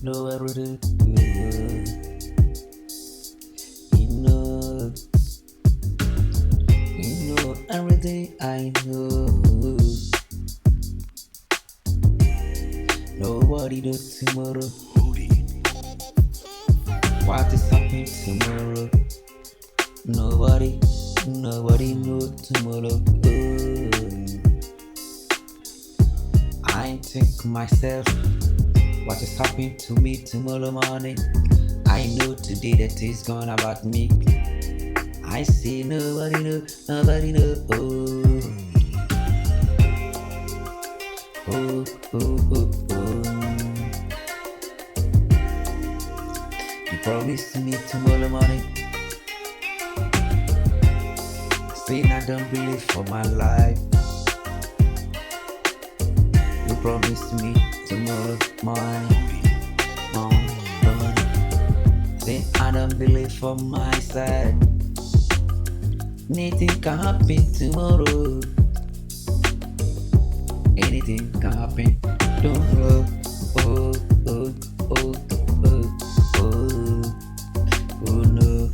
know everything. You know everything I know. Nobody knows tomorrow. What is happening tomorrow? Nobody knows tomorrow. I think myself, what is happening to me tomorrow morning? I know today that it's gone about me. I say nobody know. Oh. You promised me tomorrow morning. Saying I don't believe for my life. You promised me tomorrow morning. Saying I don't believe for my side. Anything can happen tomorrow. Anything can happen. Don't look. Oh no.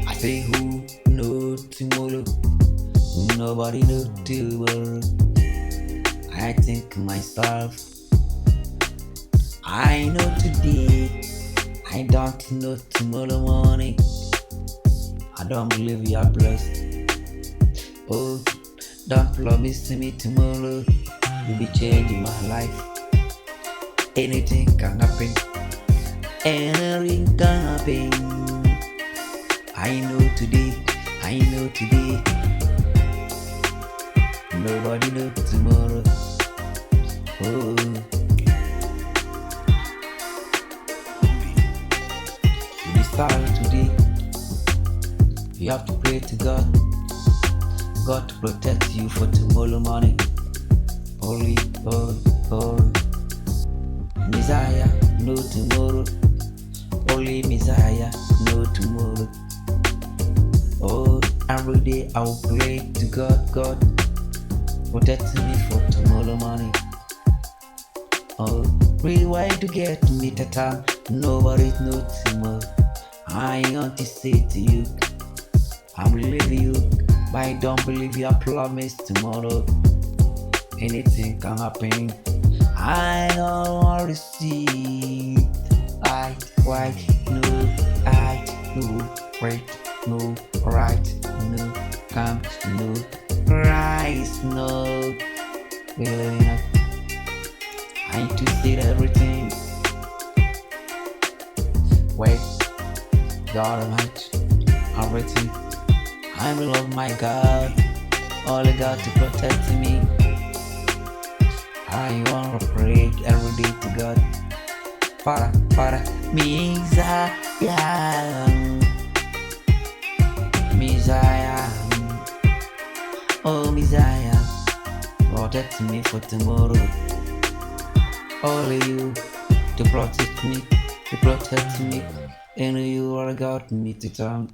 I say who knows tomorrow? Nobody knows tomorrow. I think myself, I know today, I don't know tomorrow morning. I don't believe you are blessed. Oh, don't promise me tomorrow you'll be changing my life. Anything can happen. Anything can happen. I know today. Nobody knows tomorrow. Oh. You be sorry today. You have to pray to God to protect you for tomorrow morning. Holy Messiah, no tomorrow. Holy Messiah, no tomorrow. Oh, every day I will pray to God, protect me for tomorrow morning. Oh, really why to get me the time? Nobody knows tomorrow. I want to say to you, I believe you, but I don't believe your promise tomorrow. Anything can happen. I don't want to see. I know, right, no, right, no, come, no, Christ, no. Really enough. I need to see everything. Wait, God Almighty, everything. I will love my God, only God to protect me. I want to pray every day to God. Para, Messiah, oh Messiah, protect me for tomorrow. Only you to protect me, and you are God me to turn.